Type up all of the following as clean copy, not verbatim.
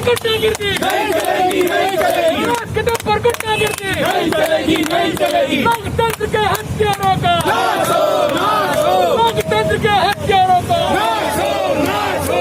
गुंडागिर्दी नहीं चलेगी, नहीं चलेगी। राज के दम पर गुंडागिर्दी नहीं चलेगी, नहीं चलेगी। लोकतंत्र के हत्यारों का नाश हो, नाश हो। लोकतंत्र के हत्यारों का नाश हो, नाश हो।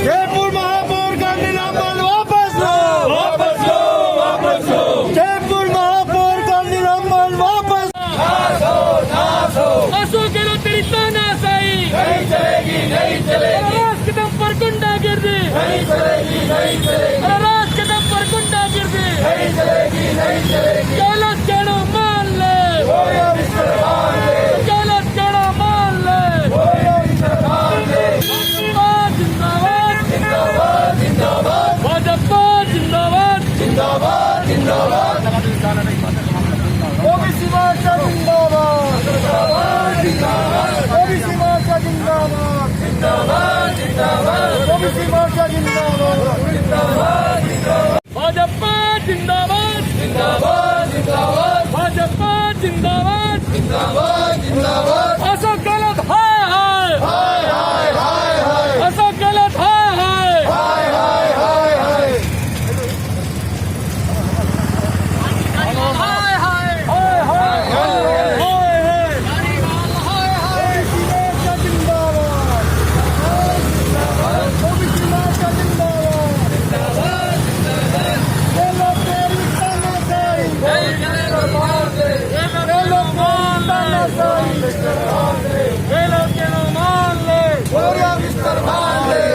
जयपुर महापौर का निलंबन वापस लो, वापस लो, वापस लो। जयपुर महापौर का निलंबन वापस। नाश हो, नाश हो। अशोक गहलोत तेरी तानाशाही नहीं चलेगी, नहीं चलेगी। राज के दम पर गुंडागिर्दी नहीं चलेगी, नहीं चलेगी। राज के दम पर गुंडागिर्दी नहीं चलेगी, नहीं चलेगी। गहलोत कहना मान ले, मान ले। गहलोत कहना मान ले, मान ले। जिंदाबाद, जिंदाबाद, जिंदाबाद। भाजपा जिंदाबाद, जिंदाबाद, जिंदाबाद। ओबीसी मोर्चा जिंदाबाद, जिंदाबाद, जिंदाबाद। ओबीसी मोर्चा जिंदाबाद, जिंदाबाद, जिंदाबाद। ओबीसी मोर्चा जिंदाबाद, जिंदाबाद, जिंदाबाद। भाजपा जिंदाबाद, जिंदाबाद, जिंदाबाद। भाजपा जिंदाबाद, जिंदाबाद, जिंदाबाद। अशोक गहलोत हाय हाय, हाय हाय, हाय हाय। अशोक गहलोत हाय हाय, हाय हाय, हाय हाय। हाय हाय, हाय हाय, हाय हाय। ओबीसी मोर्चा जिंदाबाद, ओबीसी मोर्चा जिंदाबाद। गहलोत तेरी तानाशाही, गहलोत मान ले, गहलोत मान ले। गहलोत कहना मान ले, बोरिया बिस्तर मान ले।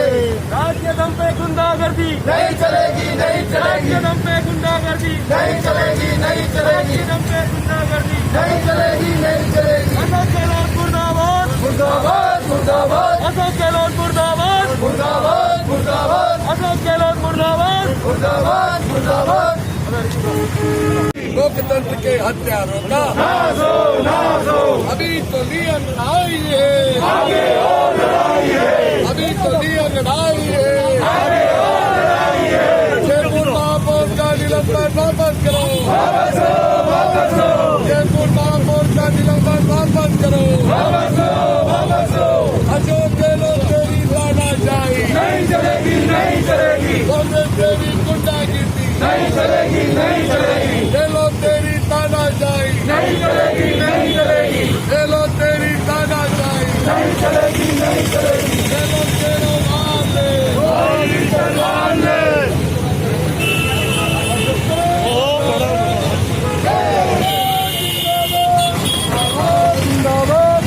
राज्य दम पे गुंडागर्दी नहीं चलेगी, नहीं चलेगी, राज्य दम पे गुंडागर्दी नहीं चलेगी, नहीं चलेगी, राज्य दम पे गुंडागर्दी। नहीं चलेगी, नहीं चलेगी। अशोक गहलोत मुर्दाबाद, मुर्दाबाद, मुर्दाबाद, अशोक गहलोत मुर्दाबाद, मुर्दाबाद, मुर्दाबाद, अशोक गहलोत मुर्दाबाद। मुर्दाबाद, मुर्दाबाद। लोकतंत्र के हत्यारों का नाश हो, नाश हो। अभी तो लिया लड़ाई है, आगे और लड़ाई है, अभी तो लिया लड़ाई है। आगे और लड़ाई है। जयपुर महापौर का निलंबन वापस करो, वापस लो, वापस लो, जयपुर महापौर का निलंबन वापस करो। वापस लो, वापस लो। अशोक गहलोत तेरी तानाशाही नहीं चलेगी, नहीं चलेगी, कांग्रेस तेरी गुंडागिर्दी नहीं चलेगी, नहीं चलेगी, गहलोत तेरी तानाशाही नहीं चलेगी, नहीं चलेगी, गहलोत तेरी तानाशाही नहीं चलेगी, नहीं चलेगी। गहलोत तेरा मान ले, मान ले। जिंदाबाद,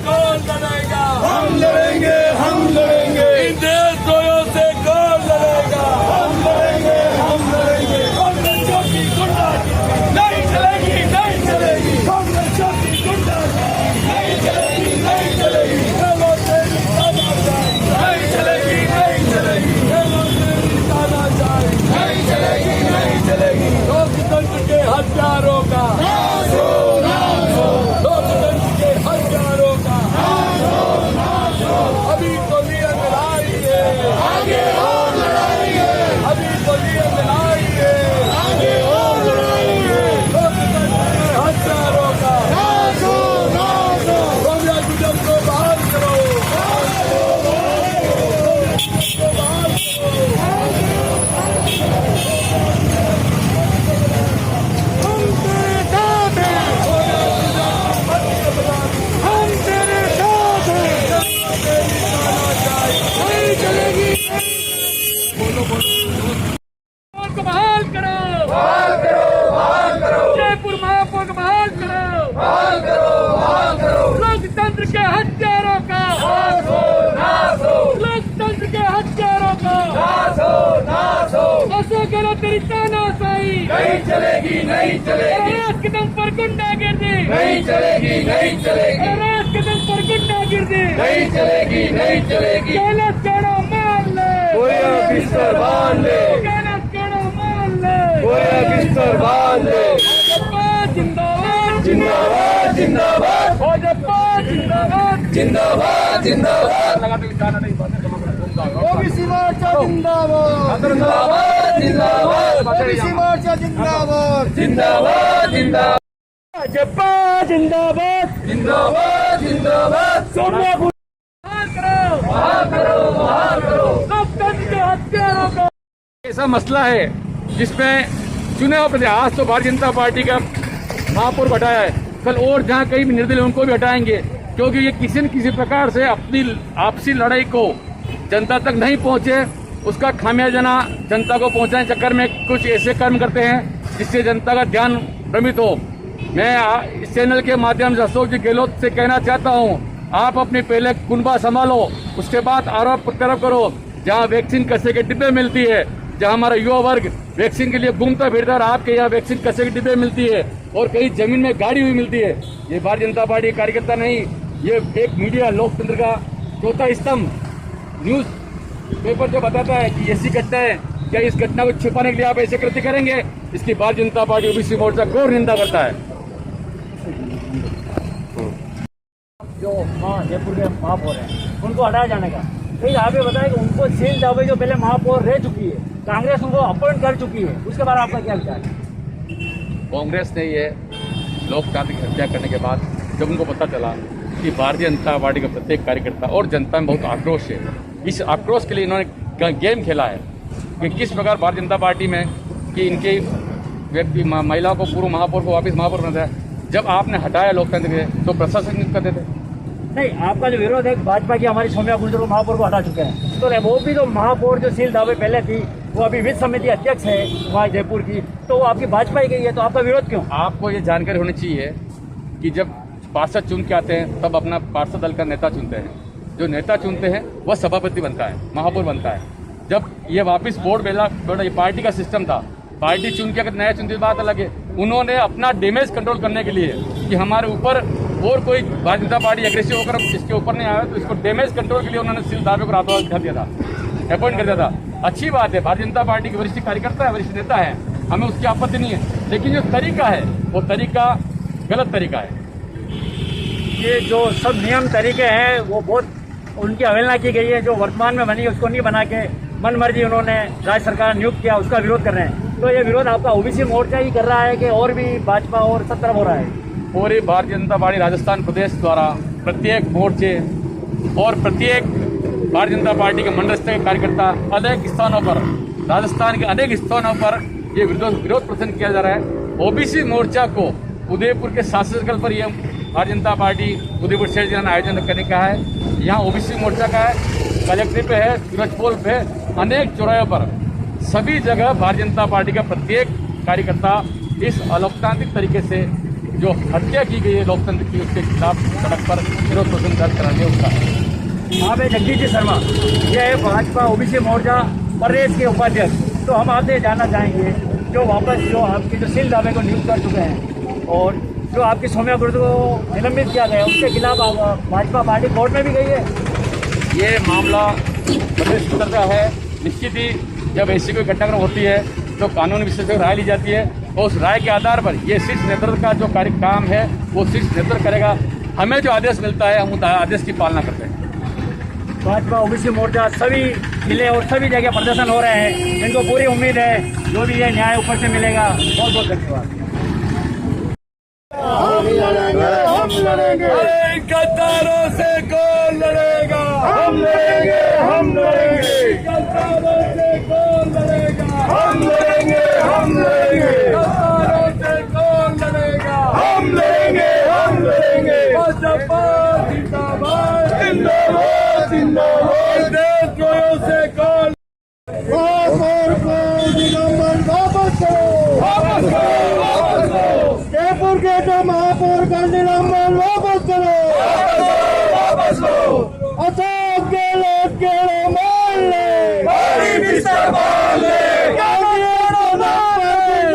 कौन लड़ेगा? हम लड़ेंगे, हम लड़ेंगे, इन देशद्रोहियों से कौन लड़ेगा? हम लड़ेंगे, हम लड़ेंगे। कांग्रेस की गुंडागिर्दी नहीं चलेगी, नहीं चलेगी, कांग्रेस की गुंडागिर्दी नहीं चलेगी, नहीं चलेगी। गहलोत तेरी तानाशाही नहीं चलेगी, नहीं चलेगी, गहलोत तेरी तानाशाही नहीं चलेगी, नहीं चलेगी। लोकतंत्र के हत्यारों का नाश हो, नाश हो, लोकतंत्र के हत्यारों का नाश हो, नाश हो। अभी तो लिया लड़ाई है, आगे और लड़ाई है, अभी तो लिया लड़ाई है। आगे और लड़ाई है। लोकतंत्र के हत्यारों का नाश हो, नाश हो। रम्या गुजर को बाहर करो, हम तेरे साथ हैं, हम तेरे साथ हैं। नहीं चलेगी, को बहाल करो, बहाल करो, बहाल करो, जयपुर महापौर को बहाल करो। बहाल करो, बहाल करो। लोकतंत्र के हत्यारों का नाश हो, नाश हो, लोकतंत्र के हत्यारों का नाश हो, नाश हो। अशोक गहलोत तेरी तानाशाही नहीं चलेगी, नहीं चलेगी, राज के दम पर गुंडागिर्दी नहीं चलेगी, नहीं चलेगी, राज के दम पर गुंडागिर्दी नहीं चलेगी, नहीं चलेगी। गहलोत कहना मान ले, बोरिया बिस्तर बांध ले, गहलोत कहना मान ले। बोरिया बिस्तर बांध ले। भाजपा जिंदाबाद, जिंदाबाद, जिंदाबाद, भाजपा जिंदाबाद। जिंदाबाद, जिंदाबाद। ओबीसी मोर्चा जिंदाबाद, जिंदाबाद, जिंदाबाद, ओबीसी मोर्चा जिंदाबाद, जिंदाबाद, जिंदाबाद, भाजपा जिंदाबाद, जिंदाबाद, जिंदाबाद। सोनिया बहाल करो, बहाल करो, बहाल हत्यारों को ऐसा मसला है जिसमें चुने हुए आज तो भारतीय जनता पार्टी का महापौर को हटाया है, कल और जहां कहीं भी निर्दलीय उनको भी हटाएंगे, क्योंकि ये किसी न किसी प्रकार से अपनी आपसी लड़ाई को जनता तक नहीं पहुंचे, उसका खामियाजा जनता को पहुंचाने के चक्कर में कुछ ऐसे कर्म करते हैं जिससे जनता का ध्यान भ्रमित हो। मैं इस चैनल के माध्यम से अशोक जी गहलोत से कहना चाहता हूं, आप अपने पहले कुनबा संभालो, उसके बाद आरोप प्रत्यारोप करो। जहां वैक्सीन कसे के डिब्बे मिलती है, जहां हमारा युवा वर्ग वैक्सीन के लिए घूमता फिरता है, आपके यहाँ वैक्सीन कसे के डिब्बे मिलती है और कहीं जमीन में गाड़ी हुई मिलती है। ये भारतीय जनता पार्टी के कार्यकर्ता नहीं, ये एक मीडिया लोकतंत्र का चौथा स्तंभ न्यूज पेपर जो बताता है कि ऐसी घटना है, क्या इस घटना को छिपाने के लिए आप ऐसे कृत्य करेंगे? इसकी भारतीय जनता पार्टी ओबीसी मोर्चा घोर निंदा करता है। जो जयपुर के महापौर हैं उनको हटाया जाने का, फिर आप ये बताएं कि उनको शील दावे जो पहले महापौर रह चुकी है, कांग्रेस उनको अपॉइंट कर चुकी है, उसके बारे में आपका क्या विचार है? कांग्रेस ने ये लोकतांत्रिक हत्या करने के बाद जब उनको पता चला कि भारतीय जनता पार्टी का प्रत्येक कार्यकर्ता और जनता में बहुत आक्रोश है, इस आक्रोश के लिए इन्होंने गेम खेला है कि किस प्रकार भारतीय जनता पार्टी में कि इनके व्यक्ति महिला को पूर्व महापौर को वापस महापौर बनाया। जब आपने हटाया लोकतंत्र के तो प्रशासन कर देते। नहीं, आपका जो विरोध है भाजपा की हमारी सौम्या गुर्जर को महापौर को हटा चुके हैं, तो वो भी जो महापौर जो शील दावे पहले थी वो अभी वित्त समिति अध्यक्ष है वहाँ जयपुर की, तो वो आपकी भाजपा ही गई है, तो आपका विरोध क्यों? आपको ये जानकारी होनी चाहिए कि जब पार्षद चुन के आते हैं तब अपना पार्षद दल का नेता चुनते हैं, जो नेता चुनते हैं वह सभापति बनता है, महापौर बनता है। जब ये वापस बोर्ड बेला ये पार्टी का सिस्टम था, पार्टी चुन के अगर नया चुनती बात अलग है। उन्होंने अपना डैमेज कंट्रोल करने के लिए कि हमारे ऊपर और कोई भारतीय जनता पार्टी एग्रेसिव होकर इसके ऊपर नहीं आया, तो इसको डैमेज कंट्रोल के लिए उन्होंने शील दावे को रातों रात दिखा दिया था, अपॉइंट कर दिया था। अच्छी बात है, भारतीय जनता पार्टी के वरिष्ठ कार्यकर्ता है, वरिष्ठ नेता है, हमें उसकी आपत्ति नहीं है, लेकिन जो तरीका है वो तरीका गलत तरीका है। ये जो सब नियम तरीके हैं वो बहुत उनकी अवहेलना की गई है, जो वर्तमान में बनी उसको नहीं बना के मन मर्जी उन्होंने राज्य सरकार नियुक्त किया, उसका विरोध कर रहे हैं। तो ये विरोध आपका ओबीसी मोर्चा ही कर रहा है कि और भी भाजपा और सब तरफ हो रहा है? पूरी भारतीय जनता पार्टी राजस्थान प्रदेश द्वारा प्रत्येक मोर्चे और प्रत्येक भारतीय जनता पार्टी के मंडल स्तर के कार्यकर्ता अनेक स्थानों पर, राजस्थान के अनेक स्थानों पर ये विरोध प्रदर्शन किया जा रहा है। ओबीसी मोर्चा को उदयपुर के शासकीय सर्कल पर यह भारतीय जनता पार्टी उदयपुर शहर जिला में आयोजन करने का है। यहाँ ओबीसी मोर्चा का है, कलेक्ट्रेट पे है, सूरजपोल पे, अनेक चौराहों पर, सभी जगह भारतीय जनता पार्टी का प्रत्येक कार्यकर्ता इस अलोकतांत्रिक तरीके से जो हत्या की गई है लोकतंत्र की, उसके खिलाफ सड़क पर विरोध प्रदर्शन दर्ज कराने उसका। आप है जगदीश जी शर्मा, ये है भाजपा ओबीसी मोर्चा प्रदेश के उपाध्यक्ष। तो हम आपसे जानना चाहेंगे जो वापस जो आपके जो शील दावे को नियुक्त कर चुके हैं और जो आपकी सौम्या गुर्जर को निलंबित किया गया उसके खिलाफ भाजपा पार्टी कोर्ट में भी गई है। ये मामला प्रदेश स्तर का है। निश्चित ही जब ऐसी कोई घटनाक्रम होती है तो कानूनी विशेषज्ञ राय ली जाती है और उस राय के आधार पर ये शीर्ष नेतृत्व का जो कार्य काम है वो शीर्ष नेतृत्व करेगा। हमें जो आदेश मिलता है हम उस आदेश की पालना करते हैं। भाजपा ओबीसी मोर्चा सभी जिले और सभी जगह प्रदर्शन हो रहे हैं, इनको पूरी उम्मीद है जो भी है न्याय ऊपर से मिलेगा। बहुत बहुत धन्यवाद। हम लड़ेंगे, अरे गद्दारों से कौन लड़ेगा? हम लड़ेंगे, हम लड़ेंगे, गद्दारों से कौन लड़ेगा? हम लड़ेंगे, हम लड़ेंगे, गद्दारों से कौन लड़ेगा? हम लड़ेंगे, हम लड़ेंगे, भाजपा जिंदाबाद, जिंदाबाद, जिंदाबाद, देशद्रोहियों से कौन? महापौर को निलंबन वापस करो, वापस करो, वापस करो, जयपुर के जो महापौर का निलंबन वापस करो, वापस करो, अशोक गहलोत के मान ले, बड़ी मिस्टर मान ले,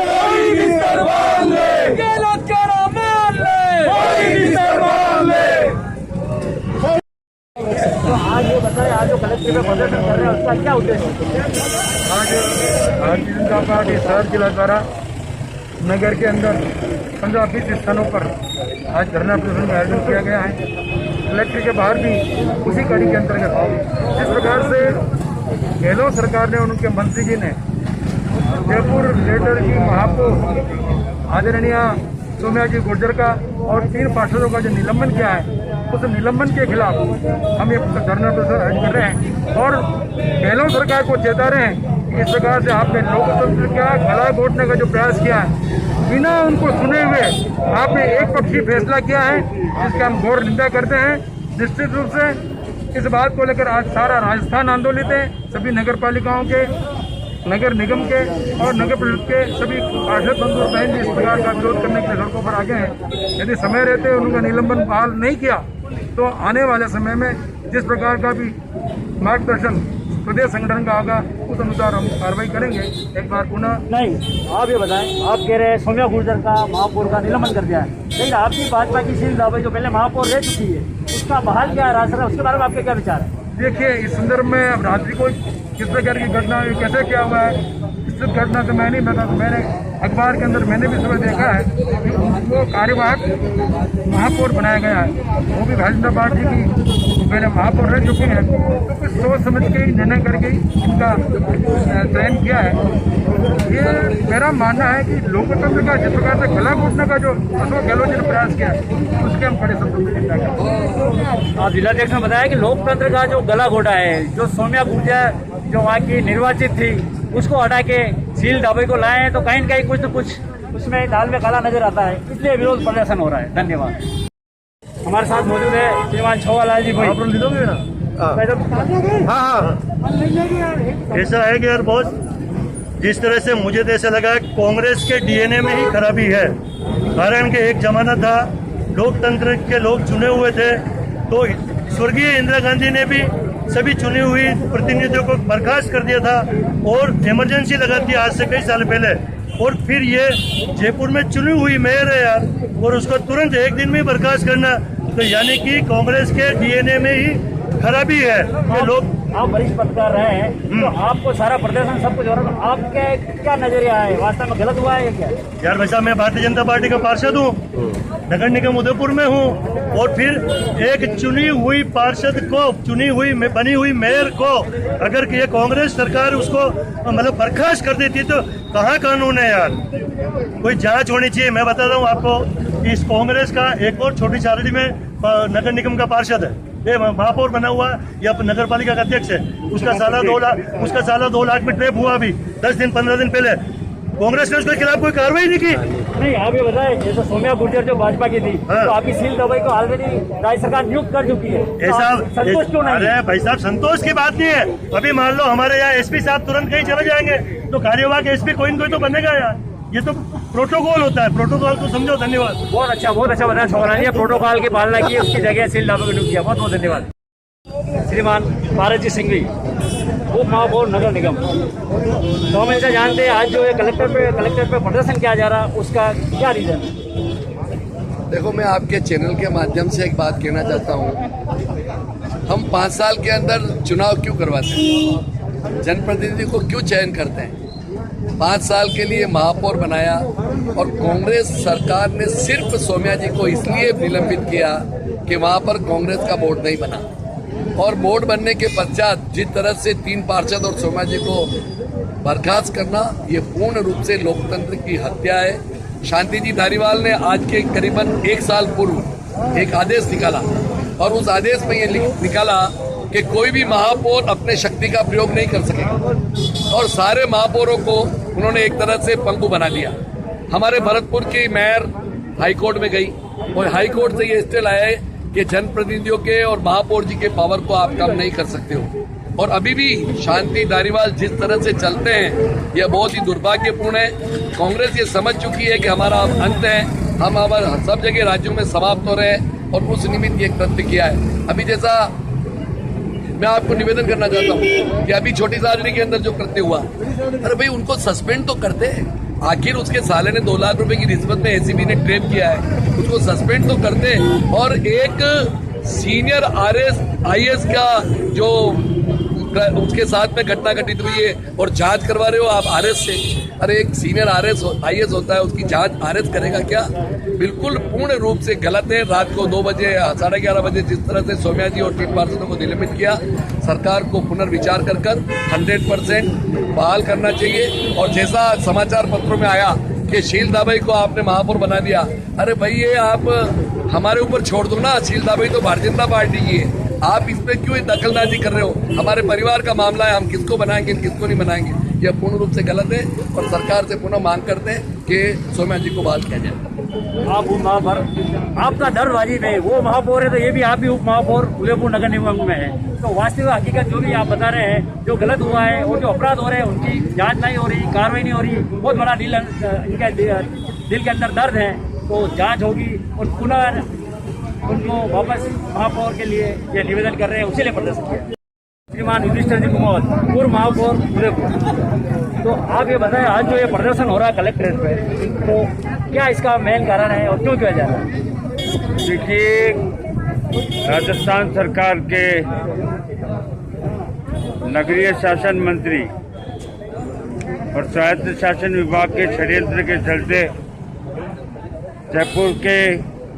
बड़ी मिस्टर मान ले, गहलोत के मान ले, बड़ी मिस्टर मान ले। तो आज ये बताएं, आज जो कलेक्ट्रेट में प्रदर्शन कर रहे हैं उसका क्या उद्देश्य है? आज भारतीय जनता पार्टी शहर जिला द्वारा नगर के अंदर 15-20 स्थानों पर आज धरना प्रदर्शन का आयोजन किया गया है। कलेक्ट्रेट के बाहर भी उसी कड़ी के अंतर्गत जिस प्रकार से गहलोत सरकार ने और उनके मंत्री जी ने जयपुर ग्रेटर की महापौर आदरणीय सोम्या जी गुर्जर का और 3 पार्षदों का जो निलंबन किया है, उस निलंबन के खिलाफ हम ये धरना प्रदर्शन कर रहे हैं और गहलोत सरकार को चेता रहे हैं कि इस प्रकार से आपने लोकतंत्र का गला घोटने का जो प्रयास किया है, बिना उनको सुने हुए आपने एक पक्षी फैसला किया है, जिसका हम घोर निंदा करते हैं। निश्चित रूप से इस बात को लेकर आज सारा राजस्थान आंदोलित है। सभी नगर पालिकाओं के, नगर निगम के और नगर परिषद के सभी पार्षद बंधु और बहन भी इस प्रकार का विरोध करने के लिए सड़कों पर आगे हैं। यदि समय रहते उनका निलंबन बहाल नहीं किया तो आने वाले समय में जिस प्रकार का भी मार्गदर्शन प्रदेश संगठन का होगा, उस अनुसार हम कार्रवाई करेंगे। एक बार पुनः नहीं, आप ये बताएं, आप कह रहे हैं सोम्या गुर्जर का महापौर का निलंबन कर दिया है, लेकिन आपकी भाजपा की शील दावे जो पहले महापौर रह चुकी है, उसका बहाल क्या है रास्ता, उसके बारे में आपके क्या विचार है? देखिए, इस संदर्भ में अब रात्रि को किस प्रकार की घटना हुई, कैसे क्या हुआ है, इस घटना तो मैं नहीं बता। मैंने अखबार के अंदर मैंने भी सुबह देखा है कि उनको कार्यवाहक महापौर बनाया गया है, वो भी भारतीय जनता पार्टी की पहले महापौर रह चुके हैं, तो कुछ सोच समझ के निर्णय करके इनका चयन किया है। ये मेरा मानना है कि लोकतंत्र का जिस प्रकार से गला घोटने का जो अशोक गहलोत जी ने प्रयास किया है, उसके हम कड़े शब्दों में निंदा करते हैं। आप जिलाध्यक्ष ने बताया कि लोकतंत्र का जो गला घोटा है, जो सोम्या गुर्जर जो वहाँ की निर्वाचित थी उसको हटा के शील दावे को लाए हैं, तो कहीं न कहीं कुछ न कुछ उसमें दाल में काला नजर आता है, इसलिए विरोध प्रदर्शन हो रहा है। धन्यवाद। हमारे साथ मौजूद है श्रीमान छोवालाल जी भाई। ऐसा है कि यार बॉस, जिस तरह से मुझे तो ऐसा लगा कांग्रेस के डीएनए में ही खराबी है। कारण के एक जमाना था लोकतंत्र के लोग चुने हुए थे, तो स्वर्गीय इंदिरा गांधी ने भी सभी चुनी हुई प्रतिनिधियों को बर्खास्त कर दिया था और इमरजेंसी लगा दी आज से कई साल पहले। और फिर ये जयपुर में चुनी हुई मेयर है यार, और उसको तुरंत एक दिन में बर्खास्त करना, तो यानी कि कांग्रेस के डीएनए में ही खराबी है। ये लोग आप वरिष्ठ पत्रकार रहे हैं, तो आपको सारा प्रदर्शन सब कुछ हो रहा है, तो आपके क्या नजरिया है, वास्तव में गलत हुआ है क्या? यार वैसा मैं भारतीय जनता पार्टी का पार्षद हूँ, नगर निगम उदयपुर में हूँ, और फिर एक चुनी हुई पार्षद को, चुनी हुई बनी हुई मेयर को अगर ये कांग्रेस सरकार उसको मतलब बर्खास्त कर देती तो कहाँ कानून है यार? कोई जांच होनी चाहिए। मैं बताता हूँ आपको, इस कांग्रेस का एक और छोटी चारडी में नगर निगम का पार्षद है, ये महापौर बना हुआ है, या नगर पालिका का अध्यक्ष है, उसका साला 2 लाख में ट्रैप हुआ अभी 10 दिन 15 दिन पहले। कांग्रेस ने उसके खिलाफ कोई कार्रवाई नहीं की। नहीं, आप ये बताए, जैसे सोम्या गुर्जर जो भाजपा की थी, तो आपकी सील दवाई को ऑलरेडी राज्य सरकार नियुक्त कर चुकी है, ऐसा संतोष क्यों नहीं? अरे भाई साहब, संतोष की बात नहीं है। अभी मान लो हमारे यहाँ एसपी साहब तुरंत कहीं चले जाएंगे तो कार्यवाहक एसपी कोई न कोई तो बनेगा यार। ये तो प्रोटोकॉल होता है, प्रोटोकॉल को समझो। धन्यवाद। बहुत अच्छा बताया छोकरानी, प्रोटोकॉल की पालना की, उसकी जगह सील दावे को नियुक्त किया। बहुत बहुत धन्यवाद। श्रीमान भारतजी सिंघवी, उप महापौर नगर निगम, तो हम इनसे जानते हैं आज जो है कलेक्टर पे प्रदर्शन किया जा रहा है, उसका क्या रीजन है? देखो, मैं आपके चैनल के माध्यम से एक बात कहना चाहता हूँ। हम 5 साल के अंदर चुनाव क्यों करवाते हैं, जनप्रतिनिधि को क्यों चयन करते हैं? 5 साल के लिए महापौर बनाया और कांग्रेस सरकार ने सिर्फ सोम्या जी को इसलिए निलंबित किया कि वहाँ पर कांग्रेस का बोर्ड नहीं बना, और बोर्ड बनने के पश्चात जिस तरह से 3 पार्षद और सोम्या जी को बर्खास्त करना, ये पूर्ण रूप से लोकतंत्र की हत्या है। शांति जी धारीवाल ने आज के करीबन 1 साल पूर्व एक आदेश निकाला, और उस आदेश में ये निकाला कि कोई भी महापौर अपने शक्ति का प्रयोग नहीं कर सकेगा, और सारे महापौरों को उन्होंने एक तरह से पंगु बना दिया। हमारे भरतपुर की मेयर हाईकोर्ट में गई और हाईकोर्ट से ये स्टे लाया है कि जनप्रतिनिधियों के और महापौर जी के पावर को आप कम नहीं कर सकते हो। और अभी भी शांति धारीवाल जिस तरह से चलते हैं, यह बहुत ही दुर्भाग्यपूर्ण है। कांग्रेस ये समझ चुकी है कि हमारा अब अंत है, हम सब जगह राज्यों में समाप्त हो रहे हैं, और उस निमित्त ये कृत्य किया है। अभी जैसा मैं आपको निवेदन करना चाहता हूँ कि अभी छोटी सादड़ी के अंदर जो कृत्य हुआ, अरे भाई उनको सस्पेंड तो करते हैं। आखिर उसके साले ने 2 लाख रुपए की रिश्वत में एसीबी ने ट्रेप किया है, उसको सस्पेंड तो करते। और एक सीनियर आईएएस का जो उसके साथ में घटना घटित हुई है और जांच करवा रहे हो आप आरएस से। अरे एक सीनियर आईएएस होता है, उसकी जांच आरएस करेगा क्या? बिल्कुल पूर्ण रूप से गलत है। रात को 2 बजे 11:30 बजे जिस तरह से सोम्या जी और 3 पार्षदों को निलंबित किया, सरकार को पुनर्विचार कर 100% बहाल करना चाहिए। और जैसा समाचार पत्रों में आया कि शील दाबई को आपने महापौर बना दिया। अरे भाई ये आप हमारे ऊपर छोड़ दो ना, शील दाबई तो भारतीय जनता पार्टी की है, आप इसमें क्यों दखलंदाजी कर रहे हो? हमारे परिवार का मामला है, हम किसको बनाएंगे किसको नहीं बनाएंगे, यह पूर्ण रूप से गलत है और सरकार से पुनः मांग करते हैं कि सोम्या जी को बहाल किया जाए। आप उप महापौर, आपका दर्द वाजिब है, वो महापौर है तो ये भी आप भी उप महापौर उदयपुर नगर निगम में है, तो वास्तविक हकीकत जो भी आप बता रहे हैं, जो गलत हुआ है और जो अपराध हो रहे हैं उनकी जांच नहीं हो रही, कार्रवाई नहीं हो रही, बहुत बड़ा इनका दिल के अंदर दर्द है, तो जांच होगी और पुनः उनको वापस महापौर के लिए ये निवेदन कर रहे हैं, उसी लिए प्रदर्शन किया। श्रीमान युधिष्ठिर जी कुमार, पूर्व महापौर उदयपुर, तो आप ये बताएं आज जो ये प्रदर्शन हो रहा है कलेक्ट्रेट पे, तो क्या इसका मेन कारण है और क्यों किया जा रहा है? देखिए, राजस्थान सरकार के नगरीय शासन मंत्री और स्वायत्त शासन विभाग के षड्यंत्र के चलते जयपुर के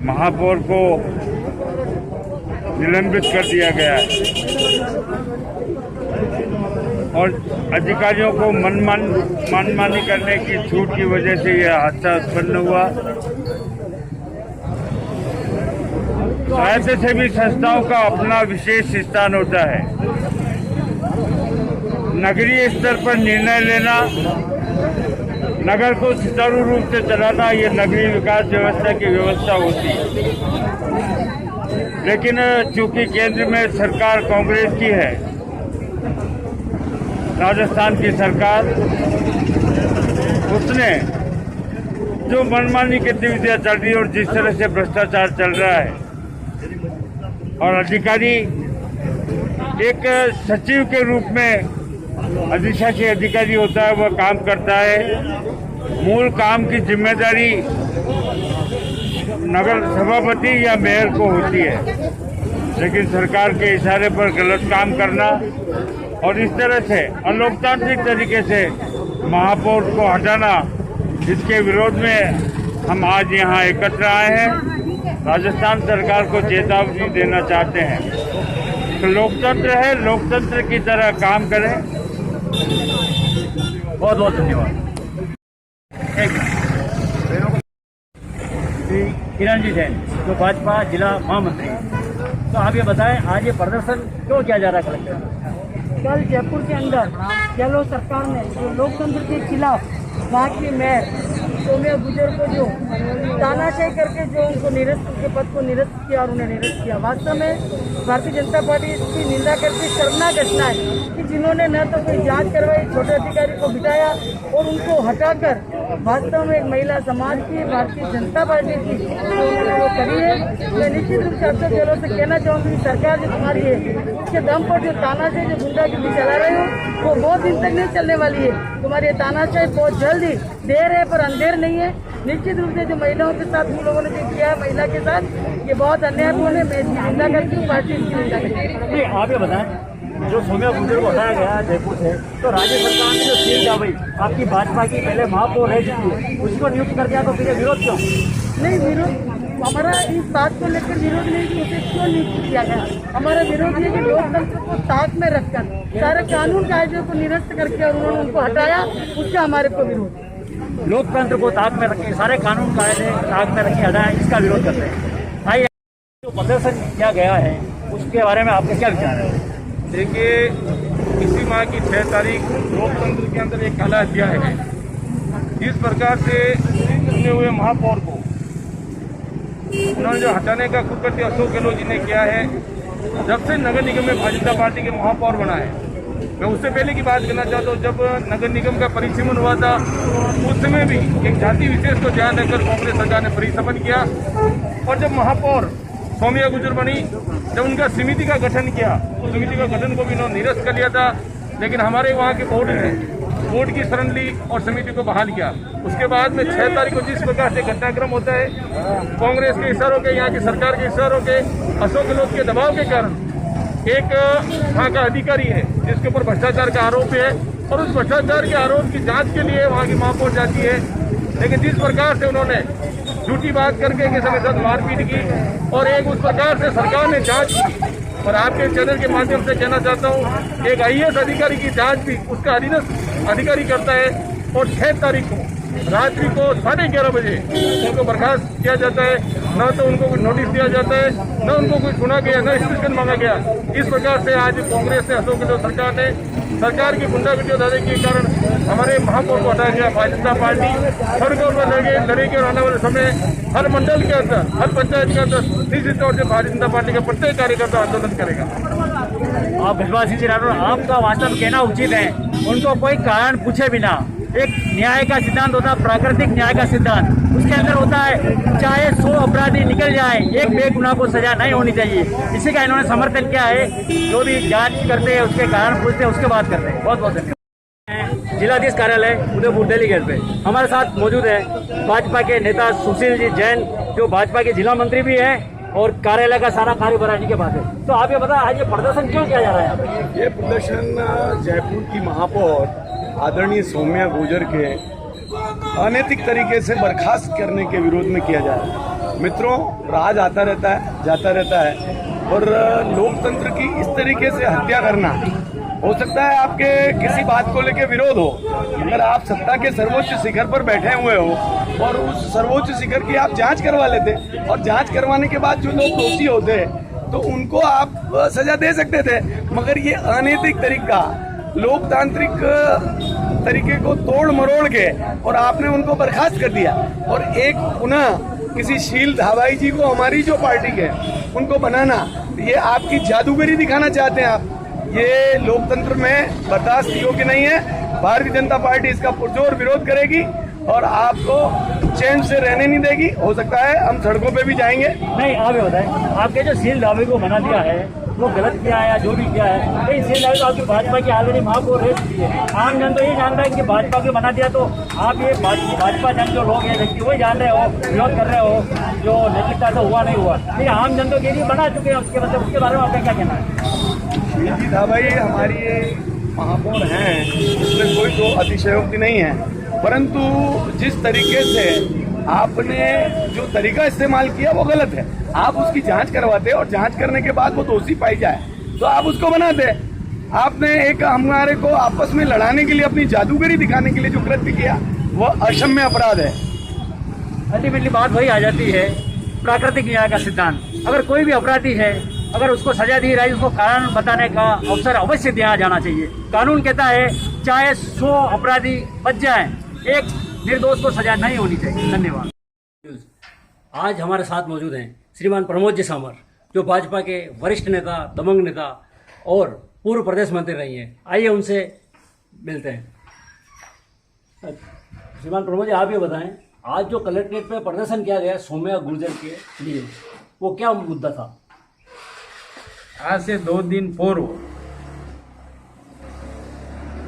महापौर को निलंबित कर दिया गया है और अधिकारियों को मनमानी करने की छूट की वजह से यह हादसा उत्पन्न हुआ। स्वायत्त सेवी संस्थाओं का अपना विशेष स्थान होता है। नगरीय स्तर पर निर्णय लेना, नगर को सुचारू रूप से चलाना, ये नगरीय विकास व्यवस्था की व्यवस्था होती है। लेकिन चूंकि केंद्र में सरकार कांग्रेस की है, राजस्थान की सरकार, उसने जो मनमानी गतिविधियां चल रही है और जिस तरह से भ्रष्टाचार चल रहा है और अधिकारी एक सचिव के रूप में अधिशासी अधिकारी होता है, वह काम करता है। मूल काम की जिम्मेदारी नगर सभापति या मेयर को होती है, लेकिन सरकार के इशारे पर गलत काम करना और इस तरह से अलोकतांत्रिक तरीके से महापौर को हटाना, इसके विरोध में हम आज यहाँ एकत्र आए हैं। राजस्थान सरकार को चेतावनी देना चाहते हैं कि लोकतंत्र है, लोकतंत्र की तरह काम करें। बहुत बहुत धन्यवाद। श्री किरण जी जैन, जो भाजपा जिला महामंत्री, तो आप ये बताएं आज ये प्रदर्शन क्यों किया जा रहा है कलेक्टर? कल जयपुर के अंदर गहलोत सरकार ने जो लोकतंत्र के खिलाफ वहाँ की मेयर सोम्या गुर्जर को जो तानाशाही करके जो उनको निरस्त के पद को निरस्त किया और उन्हें निरस्त किया, वास्तव में भारतीय जनता पार्टी इसकी निंदा करती शर्मनाक घटना है कि जिन्होंने न तो कोई जांच करवाई, छोटे अधिकारी को बिठाया और उनको हटाकर वास्तव में एक महिला समाज की, भारतीय जनता पार्टी की जो उन्होंने वो करी है। मैं निश्चित रूप से अफसर गहलोत से कहना चाहूँगी, सरकार जो तुम्हारी है उसके दम पर जो तानाशाही जो गुंडागिरी चला रहे हो वो बहुत दिन तक नहीं चलने वाली है। तुम्हारी तानाशाही बहुत जल्द ही, देर है पर अंधेर नहीं है। निश्चित रूप से जो महिलाओं के साथ तुम लोगों ने जो किया है महिला के साथ, ये बहुत अन्यायपूर्ण है। मैं इसकी निंदा करती हूँ, पार्टी इसकी निंदा करती है। आप ये बताएं, जो सोम्या गुर्जर को हटाया गया जयपुर से, तो राज्य सरकार ने जो शील दाबई आपकी भाजपा की पहले महापौर रह चुकी है, उसको नियुक्त कर दिया, तो फिर विरोध क्यों? नहीं, विरोध हमारा इस बात को लेकर विरोध नहीं कि उसे क्यों नियुक्त किया गया। हमारा विरोध ये कि लोकतंत्र को ताक में रखकर सारे कानून कायदे को निरस्त करके और उन्होंने उनको हटाया, उसका हमारे को विरोध। लोकतंत्र को ताक में रखे, सारे कानून कायदे ताक में रखे हटाए, इसका विरोध करते हैं। आइए, जो प्रदर्शन किया गया है उसके बारे में आपके क्या विचार है? देखिए, इसी माह की 6 तारीख लोकतंत्र के अंदर एक काला अध्याय है। जिस प्रकार से चुने हुए महापौर को उन्होंने जो हटाने का कुकृत्य अशोक गहलोत जी ने किया है, जब से नगर निगम में भारतीय जनता पार्टी के महापौर बना है, मैं उससे पहले की बात करना चाहता हूँ। जब नगर निगम का परिसीमन हुआ था, उस समय भी एक जाति विशेष को ध्यान रखकर कांग्रेस सरकार ने परिसीमन किया और जब महापौर सोम्या गुर्जर बनी, जब उनका समिति का गठन किया, उस समिति का गठन को भी उन्होंने निरस्त कर लिया था। लेकिन हमारे वहाँ के बोर्ड ने बोर्ड की शरण ली और समिति को बहाल किया। उसके बाद में 6 तारीख को जिस प्रकार से घटनाक्रम होता है, कांग्रेस के इशारों के, यहाँ की सरकार के इशारों के, अशोक गहलोत के दबाव के कारण एक वहाँ का अधिकारी है जिसके ऊपर भ्रष्टाचार का आरोप है और उस भ्रष्टाचार के आरोप की जांच के लिए वहाँ की महापौर जाती है। लेकिन जिस प्रकार से उन्होंने झूठी बात करके किसी के साथ मारपीट की और एक उस प्रकार से सरकार ने जांच की, और आपके चैनल के माध्यम से कहना चाहता हूँ, एक IAS अधिकारी की जांच भी उसका अधीनस्थ अधिकारी करता है और 6 तारीख को रात्रि को 11:30 बजे उनको बर्खास्त किया जाता है, न तो उनको कोई नोटिस दिया जाता है, न उनको कोई सुना गया, न स्टेटमेंट मांगा गया। इस प्रकार से आज कांग्रेस ने, अशोक गहलोत सरकार ने, सरकार की गुंडागर्दी और दादागिरी के कारण हमारे महापौर को हटाया गया। भारतीय जनता पार्टी सड़कों पर लड़ेगी और आने वाले समय हर मंडल के अंदर, हर पंचायत के अंदर निश्चित तौर से भारतीय जनता पार्टी का प्रत्येक कार्यकर्ता आंदोलन करेगा। आप भिजवा सिंह जी राठौर, आपका वास्तव में कहना उचित है, उनको कोई कारण पूछे बिना एक न्याय का सिद्धांत होता है, प्राकृतिक न्याय का सिद्धांत, उसके अंदर होता है चाहे 100 अपराधी निकल जाए, एक बेगुनाह को सजा नहीं होनी चाहिए। इसी का इन्होंने समर्थन किया है। जो भी जांच करते हैं, उसके कारण पूछते हैं, उसके बाद करते हैं। बहुत बहुत धन्यवाद। जिलाधीश कार्यालय उदयपुर दिल्ली गेट पे हमारे साथ मौजूद है भाजपा के नेता सुशील जी जैन, जो भाजपा के जिला मंत्री भी है और कार्यालय का सारा कार्य बनाने के बाद है। तो आप ये बताएं, आज ये प्रदर्शन क्यों किया जा रहा है यहाँ पे? ये प्रदर्शन जयपुर की महापौर आदरणीय सौम्या गुर्जर के अनैतिक तरीके से बर्खास्त करने के विरोध में किया जा रहा है। मित्रों, राज आता रहता है, जाता रहता है, और लोकतंत्र की इस तरीके से हत्या करना, हो सकता है आपके किसी बात को लेकर विरोध हो, अगर आप सत्ता के सर्वोच्च शिखर पर बैठे हुए हो और उस सर्वोच्च शिखर की आप जांच करवा लेते, और जांच करवाने के बाद जो लोग दोषी होते तो उनको आप सजा दे सकते थे। मगर ये अनैतिक तरीका, लोकतांत्रिक तरीके को तोड़ मरोड़ के और आपने उनको बर्खास्त कर दिया, और एक पुनः किसी शील धाबाई जी को हमारी जो पार्टी के उनको बनाना, ये आपकी जादूगरी दिखाना चाहते हैं आप। ये लोकतंत्र में बर्दाश्त योग्य नहीं है। भारतीय जनता पार्टी इसका पुरजोर विरोध करेगी और आपको चैन से रहने नहीं देगी। हो सकता है हम सड़कों पे भी जाएंगे। नहीं, आप ये बताएं, आपके जो सील दावे को बना दिया है वो गलत किया है या जो भी किया है, तो सील दावे तो आपकी भाजपा की ऑलरेडी महापौर रह चुकी है। आम जन तो ये जान रहा है कि भाजपा को बना दिया, तो आप ये भाजपा जन जो लोग हैं व्यक्ति वही जान रहे हो, विरोध कर रहे हो, जो नैतिकता से हुआ नहीं हुआ, लेकिन आम जन तो के लिए बना चुके हैं। उसके मतलब उसके बारे में आपका क्या कहना है? जी धाबाई हमारी महापौर हैं, उसमें कोई तो अतिशयोक्ति नहीं है, परंतु जिस तरीके से आपने जो तरीका इस्तेमाल किया वो गलत है। आप उसकी जांच करवाते और जांच करने के बाद वो दोषी पाई जाए तो आप उसको बनाते। आपने एक हमारे को आपस में लड़ाने के लिए, अपनी जादूगरी दिखाने के लिए जो कृत्य किया वो अक्षम्य अपराध है। अल्टीमेटली बात वही आ जाती है, प्राकृतिक न्याय का सिद्धांत। अगर कोई भी अपराधी है, अगर उसको सजा दी रही, उसको कारण बताने का अवसर अवश्य दिया जाना चाहिए। कानून कहता है चाहे 100 अपराधी बच जाए, एक निर्दोष को सजा नहीं होनी चाहिए। धन्यवाद। आज हमारे साथ मौजूद हैं श्रीमान प्रमोद जी सामर, जो भाजपा के वरिष्ठ नेता, दबंग नेता और पूर्व प्रदेश मंत्री रही हैं। आइए उनसे मिलते हैं। श्रीमान प्रमोद जी, आप ये बताएं, आज जो कलेक्ट्रेट पे प्रदर्शन किया गया सौम्या गुर्जर के लिए, वो क्या मुद्दा था? आज से 2 दिन पूर्व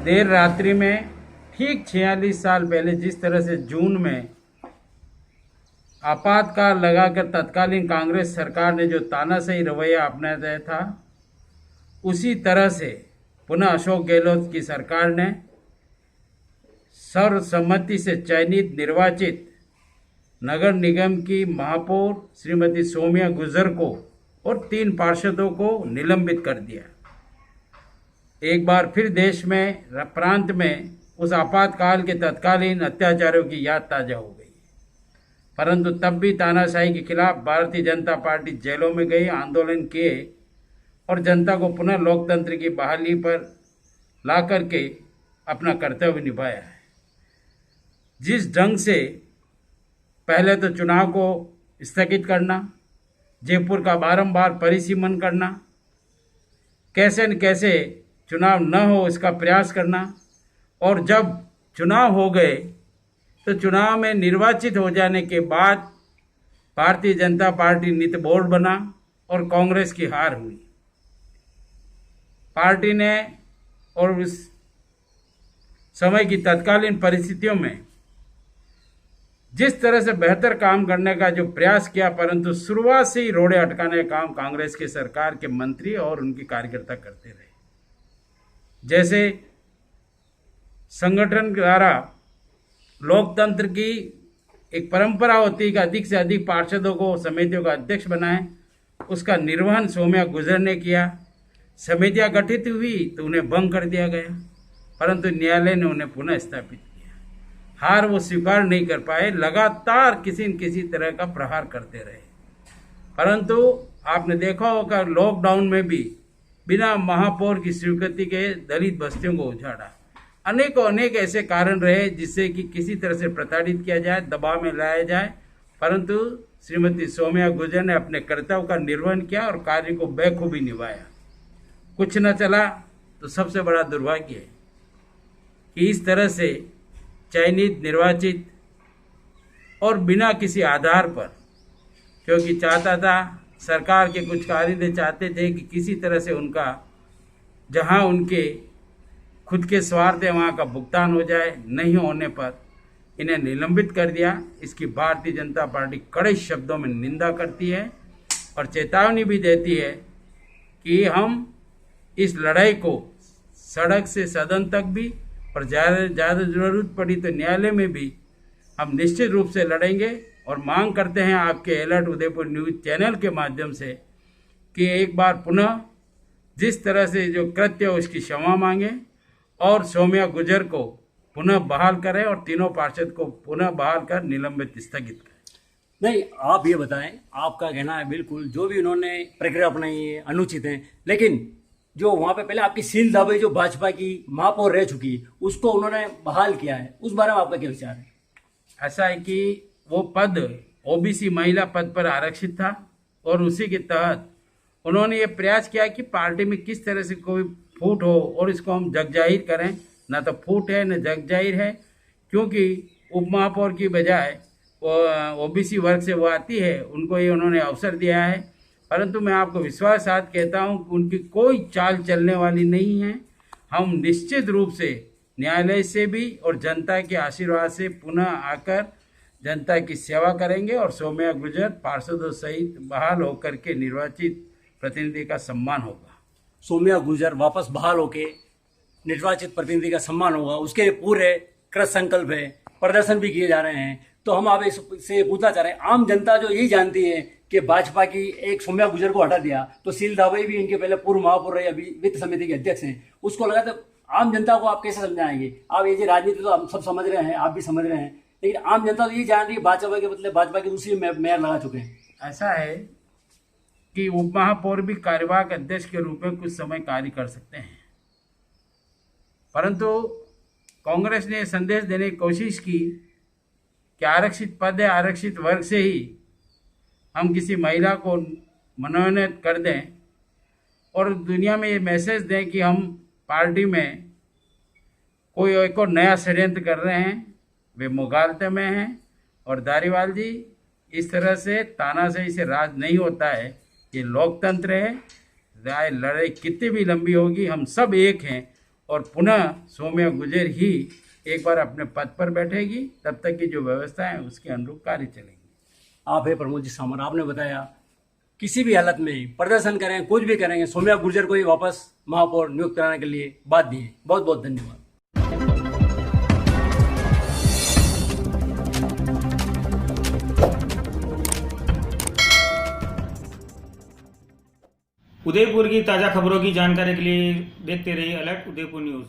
देर रात्रि में, ठीक 46 साल पहले जिस तरह से जून में आपातकाल लगाकर तत्कालीन कांग्रेस सरकार ने जो तानाशाही रवैया अपनाया था, उसी तरह से पुनः अशोक गहलोत की सरकार ने सर्वसम्मति से चयनित निर्वाचित नगर निगम की महापौर श्रीमती सौम्या गुर्जर को और 3 पार्षदों को निलंबित कर दिया। एक बार फिर देश में, प्रांत में उस आपातकाल के तत्कालीन अत्याचारों की याद ताजा हो गई। परंतु तब भी तानाशाही के खिलाफ भारतीय जनता पार्टी जेलों में गई, आंदोलन किए और जनता को पुनः लोकतंत्र की बहाली पर ला करके अपना कर्तव्य निभाया है। जिस ढंग से पहले तो चुनाव को स्थगित करना, जयपुर का बारंबार परिसीमन करना, कैसे न कैसे चुनाव न हो इसका प्रयास करना, और जब चुनाव हो गए तो चुनाव में निर्वाचित हो जाने के बाद भारतीय जनता पार्टी नित बोर्ड बना और कांग्रेस की हार हुई। पार्टी ने और उस समय की तत्कालीन परिस्थितियों में जिस तरह से बेहतर काम करने का जो प्रयास किया, परंतु शुरुआत से ही रोड़े अटकाने का काम कांग्रेस की सरकार के मंत्री और उनके कार्यकर्ता करते रहे। जैसे संगठन द्वारा लोकतंत्र की एक परंपरा होती है कि अधिक से अधिक पार्षदों को समितियों का अध्यक्ष बनाएं, उसका निर्वहन सौम्या गुर्जर ने किया। समितियां गठित हुई तो उन्हें भंग कर दिया गया, परंतु न्यायालय ने उन्हें पुनः स्थापित किया। हार वो स्वीकार नहीं कर पाए, लगातार किसी न किसी तरह का प्रहार करते रहे। परंतु आपने देखा होगा लॉकडाउन में भी बिना महापौर की स्वीकृति के दलित बस्तियों को उजाड़ा। अनेक ऐसे कारण रहे जिससे कि किसी तरह से प्रताड़ित किया जाए, दबाव में लाया जाए, परंतु श्रीमती सौम्या गुर्जर ने अपने कर्तव्य का निर्वहन किया और कार्य को बखूबी निभाया। कुछ न चला तो सबसे बड़ा दुर्भाग्य है कि इस तरह से चयनित, निर्वाचित और बिना किसी आधार पर, क्योंकि चाहता था सरकार के कुछ कारिंदे चाहते थे कि किसी तरह से उनका जहां उनके खुद के स्वार्थ है वहां का भुगतान हो जाए, नहीं होने पर इन्हें निलंबित कर दिया। इसकी भारतीय जनता पार्टी कड़े शब्दों में निंदा करती है और चेतावनी भी देती है कि हम इस लड़ाई को सड़क से सदन तक भी और ज़्यादा जरूरत पड़ी तो न्यायालय में भी हम निश्चित रूप से लड़ेंगे और मांग करते हैं आपके अलर्ट उदयपुर न्यूज़ चैनल के माध्यम से कि एक बार पुनः जिस तरह से जो कृत्य हो उसकी क्षमा मांगे और सौम्या गुर्जर को पुनः बहाल करें और तीनों पार्षद को पुनः बहाल कर निलंबित स्थगित करें। नहीं, आप ये बताएं, आपका कहना है बिल्कुल जो भी उन्होंने प्रक्रिया अपनाई है अनुचित है, लेकिन जो वहाँ पे पहले आपकी सील दावे जो भाजपा की महापौर रह चुकी उसको उन्होंने बहाल किया है, उस बारे में आपका क्या विचार है? ऐसा है कि वो पद ओबीसी महिला पद पर आरक्षित था और उसी के तहत उन्होंने ये प्रयास किया कि पार्टी में किस तरह से कोई फूट हो और इसको हम जगजाहिर करें। ना तो फूट है न जगजाहिर है, क्योंकि उप महापौर की बजाय ओबीसी वर्ग से वो आती है, उनको ये उन्होंने अवसर दिया है। परंतु मैं आपको विश्वास साथ कहता हूं कि उनकी कोई चाल चलने वाली नहीं है। हम निश्चित रूप से न्यायालय से भी और जनता के आशीर्वाद से पुनः आकर जनता की सेवा करेंगे और सौम्या गुर्जर पार्षदों सहित बहाल होकर के निर्वाचित प्रतिनिधि का सम्मान होगा। सौम्या गुर्जर वापस बहाल होके निर्वाचित प्रतिनिधि का सम्मान होगा, उसके पूरे कृत संकल्प है, प्रदर्शन भी किए जा रहे हैं। तो हम आप इससे पूछना चाह रहे हैं, आम जनता जो यही जानती है कि भाजपा की एक सौम्या गुर्जर को हटा दिया, तो सील दावे भी इनके पहले पूर्व महापौर रहे, अभी वित्त समिति के अध्यक्ष हैं, उसको लगा तो आम जनता को आप कैसे समझाएंगे? आप ये राजनीति तो हम सब समझ रहे हैं, आप भी समझ रहे हैं, लेकिन आम जनता तो ये जान रही है भाजपा के मतलब भाजपा की दूसरी मेयर लगा चुके हैं। ऐसा है कि उप महापौर भी कार्यवाहक अध्यक्ष के रूप में कुछ समय कार्य कर सकते हैं, परंतु कांग्रेस ने संदेश देने की कोशिश की कि आरक्षित पद है, आरक्षित वर्ग से ही हम किसी महिला को मनोनीत कर दें और दुनिया में ये मैसेज दें कि हम पार्टी में कोई एक और नया षड्यंत्र कर रहे हैं, वे मुगालते में हैं। और धारीवाल जी, इस तरह से तानाशाही से राज नहीं होता है, ये लोकतंत्र है। राय लड़ाई कितनी भी लंबी होगी, हम सब एक हैं और पुनः सौम्या गुर्जर ही एक बार अपने पद पर बैठेगी, तब तक की जो व्यवस्था है उसके अनुरूप कार्य चलेंगे। आप है प्रमोद जी सामर, आपने बताया किसी भी हालत में प्रदर्शन करें, कुछ भी करेंगे, सौम्या गुर्जर को ही वापस महापौर नियुक्त कराने के लिए बात दी है। बहुत बहुत धन्यवाद। उदयपुर की ताज़ा खबरों की जानकारी के लिए देखते रहिए अलर्ट उदयपुर न्यूज़।